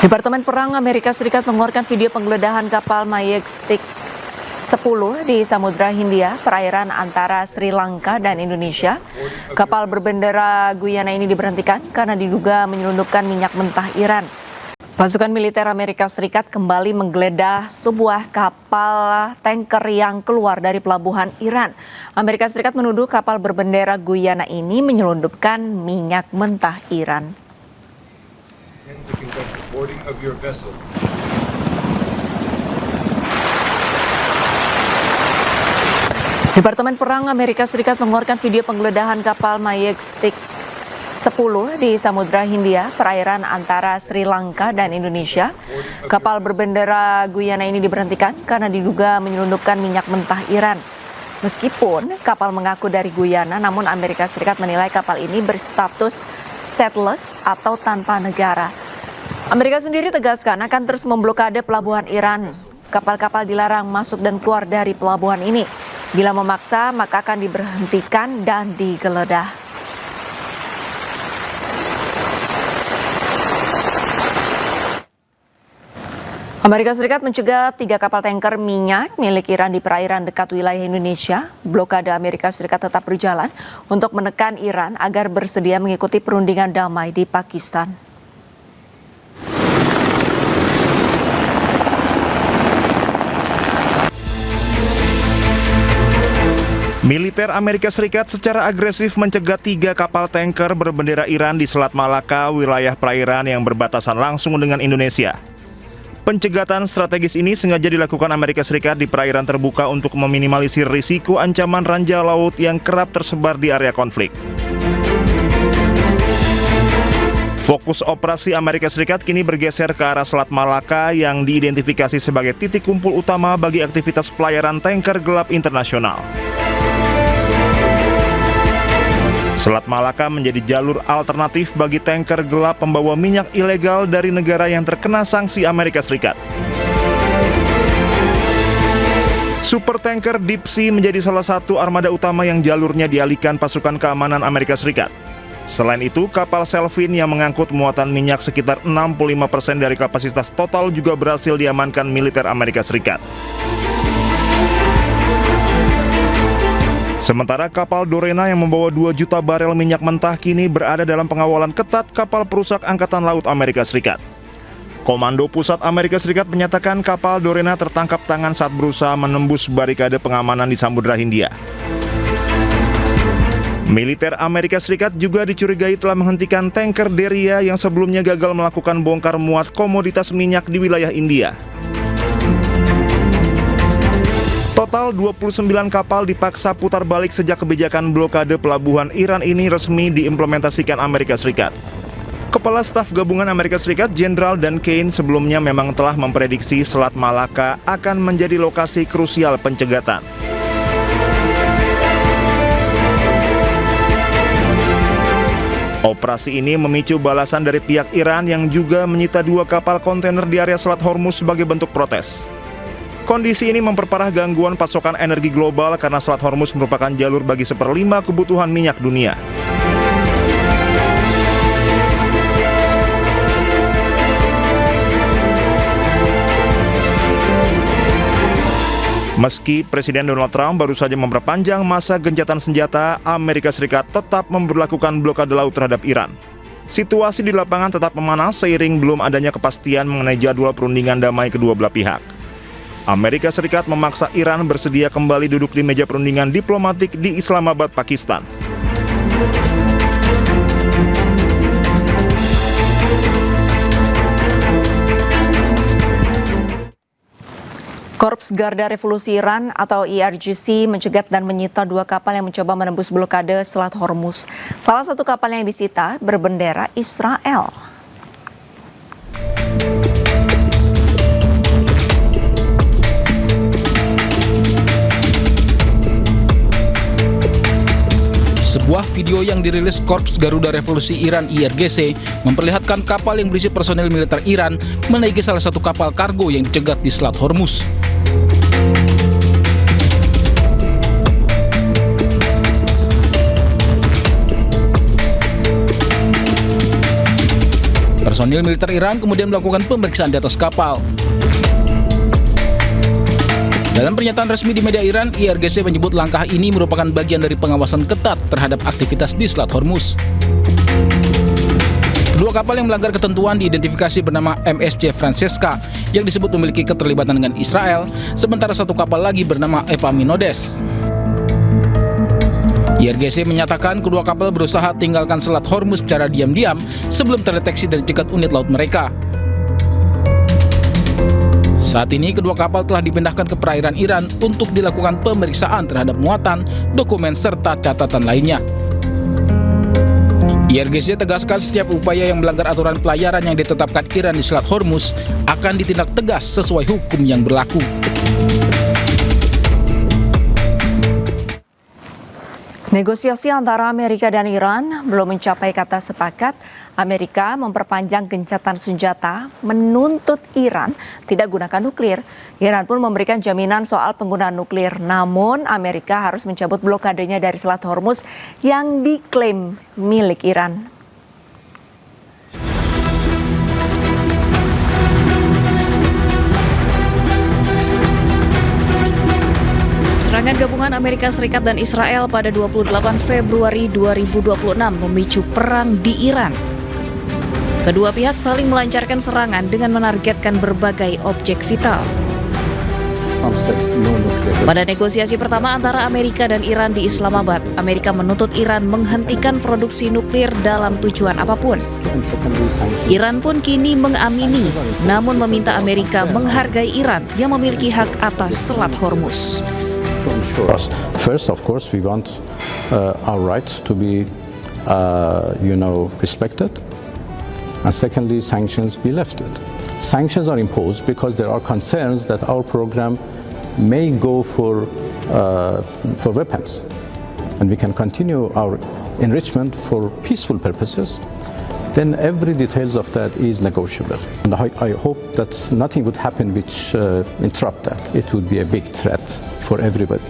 Departemen Perang Amerika Serikat mengeluarkan video penggeledahan kapal Majestic 10 di Samudra Hindia, perairan antara Sri Lanka dan Indonesia. Kapal berbendera Guyana ini diberhentikan karena diduga menyelundupkan minyak mentah Iran. Pasukan militer Amerika Serikat kembali menggeledah sebuah kapal tanker yang keluar dari pelabuhan Iran. Amerika Serikat menuduh kapal berbendera Guyana ini menyelundupkan minyak mentah Iran. Departemen Perang Amerika Serikat mengeluarkan video penggeledahan kapal Majestic 10 di Samudra Hindia, perairan antara Sri Lanka dan Indonesia. Kapal berbendera Guyana ini diberhentikan karena diduga menyelundupkan minyak mentah Iran. Meskipun kapal mengaku dari Guyana, namun Amerika Serikat menilai kapal ini berstatus stateless atau tanpa negara. Amerika sendiri tegaskan akan terus memblokade pelabuhan Iran. Kapal-kapal dilarang masuk dan keluar dari pelabuhan ini. Bila memaksa, maka akan diberhentikan dan digeledah. Amerika Serikat mencegah 3 kapal tanker minyak milik Iran di perairan dekat wilayah Indonesia. Blokade Amerika Serikat tetap berjalan untuk menekan Iran agar bersedia mengikuti perundingan damai di Pakistan. Militer Amerika Serikat secara agresif mencegah 3 kapal tanker berbendera Iran di Selat Malaka, wilayah perairan yang berbatasan langsung dengan Indonesia. Pencegatan strategis ini sengaja dilakukan Amerika Serikat di perairan terbuka untuk meminimalisir risiko ancaman ranjau laut yang kerap tersebar di area konflik. Fokus operasi Amerika Serikat kini bergeser ke arah Selat Malaka yang diidentifikasi sebagai titik kumpul utama bagi aktivitas pelayaran tanker gelap internasional. Selat Malaka menjadi jalur alternatif bagi tanker gelap pembawa minyak ilegal dari negara yang terkena sanksi Amerika Serikat. Supertanker Deep Sea menjadi salah satu armada utama yang jalurnya dialihkan pasukan keamanan Amerika Serikat. Selain itu, kapal Selfin yang mengangkut muatan minyak sekitar 65% dari kapasitas total juga berhasil diamankan militer Amerika Serikat. Sementara kapal Dorena yang membawa 2 juta barel minyak mentah kini berada dalam pengawalan ketat kapal perusak Angkatan Laut Amerika Serikat. Komando Pusat Amerika Serikat menyatakan kapal Dorena tertangkap tangan saat berusaha menembus barikade pengamanan di Samudra Hindia. Militer Amerika Serikat juga dicurigai telah menghentikan tanker Deria yang sebelumnya gagal melakukan bongkar muat komoditas minyak di wilayah India. Total 29 kapal dipaksa putar balik sejak kebijakan blokade pelabuhan Iran ini resmi diimplementasikan Amerika Serikat. Kepala Staf Gabungan Amerika Serikat Jenderal Dan Kane sebelumnya memang telah memprediksi Selat Malaka akan menjadi lokasi krusial pencegatan. Operasi ini memicu balasan dari pihak Iran yang juga menyita 2 kapal kontainer di area Selat Hormuz sebagai bentuk protes. Kondisi ini memperparah gangguan pasokan energi global karena Selat Hormuz merupakan jalur bagi 1/5 kebutuhan minyak dunia. Meski Presiden Donald Trump baru saja memperpanjang masa gencatan senjata, Amerika Serikat tetap memberlakukan blokade laut terhadap Iran. Situasi di lapangan tetap memanas seiring belum adanya kepastian mengenai jadwal perundingan damai kedua belah pihak. Amerika Serikat memaksa Iran bersedia kembali duduk di meja perundingan diplomatik di Islamabad, Pakistan. Korps Garda Revolusi Iran atau IRGC mencegat dan menyita 2 kapal yang mencoba menembus blokade Selat Hormuz. Salah satu kapal yang disita berbendera Israel. Sebuah video yang dirilis Korps Garuda Revolusi Iran IRGC memperlihatkan kapal yang berisi personel militer Iran menaiki salah satu kapal kargo yang dicegat di Selat Hormuz. Personil militer Iran kemudian melakukan pemeriksaan di atas kapal. Dalam pernyataan resmi di media Iran, IRGC menyebut langkah ini merupakan bagian dari pengawasan ketat terhadap aktivitas di Selat Hormuz. Kedua kapal yang melanggar ketentuan diidentifikasi bernama MSC Francesca yang disebut memiliki keterlibatan dengan Israel, sementara satu kapal lagi bernama Epaminondas. IRGC menyatakan kedua kapal berusaha tinggalkan Selat Hormuz secara diam-diam sebelum terdeteksi dan dicegat unit laut mereka. Saat ini kedua kapal telah dipindahkan ke perairan Iran untuk dilakukan pemeriksaan terhadap muatan, dokumen, serta catatan lainnya. IRGC tegaskan setiap upaya yang melanggar aturan pelayaran yang ditetapkan Iran di Selat Hormuz akan ditindak tegas sesuai hukum yang berlaku. Negosiasi antara Amerika dan Iran belum mencapai kata sepakat. Amerika memperpanjang gencatan senjata, menuntut Iran tidak gunakan nuklir. Iran pun memberikan jaminan soal penggunaan nuklir. Namun Amerika harus mencabut blokadenya dari Selat Hormuz yang diklaim milik Iran. Serangan gabungan Amerika Serikat dan Israel pada 28 Februari 2026 memicu perang di Iran. Kedua pihak saling melancarkan serangan dengan menargetkan berbagai objek vital. Pada negosiasi pertama antara Amerika dan Iran di Islamabad, Amerika menuntut Iran menghentikan produksi nuklir dalam tujuan apapun. Iran pun kini mengamini, namun meminta Amerika menghargai Iran yang memiliki hak atas Selat Hormuz. First, of course, we want our right to be, respected, and secondly, sanctions be lifted. Sanctions are imposed because there are concerns that our program may go for weapons, and we can continue our enrichment for peaceful purposes. Then every details of that is negotiable. And I hope that nothing would happen which interrupt that. It would be a big threat for everybody.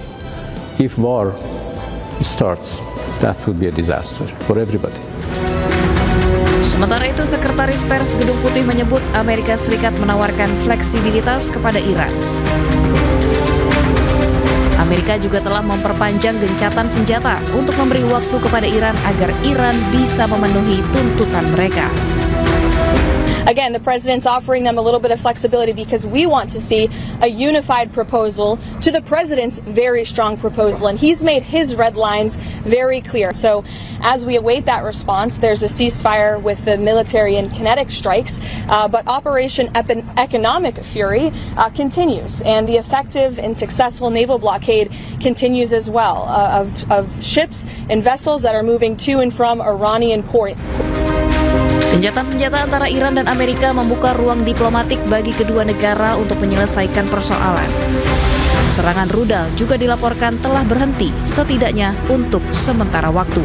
If war starts, that would be a disaster for everybody. Sementara itu, Sekretaris Pers Gedung Putih menyebut Amerika Serikat menawarkan fleksibilitas kepada Iran. Amerika juga telah memperpanjang gencatan senjata untuk memberi waktu kepada Iran agar Iran bisa memenuhi tuntutan mereka. Again, the president's offering them a little bit of flexibility because we want to see a unified proposal to the president's very strong proposal, and he's made his red lines very clear. So as we await that response, there's a ceasefire with the military and kinetic strikes, but Operation Economic Fury continues, and the effective and successful naval blockade continues as well of ships and vessels that are moving to and from Iranian port. Gencatan senjata antara Iran dan Amerika membuka ruang diplomatik bagi kedua negara untuk menyelesaikan persoalan. Serangan rudal juga dilaporkan telah berhenti, setidaknya untuk sementara waktu.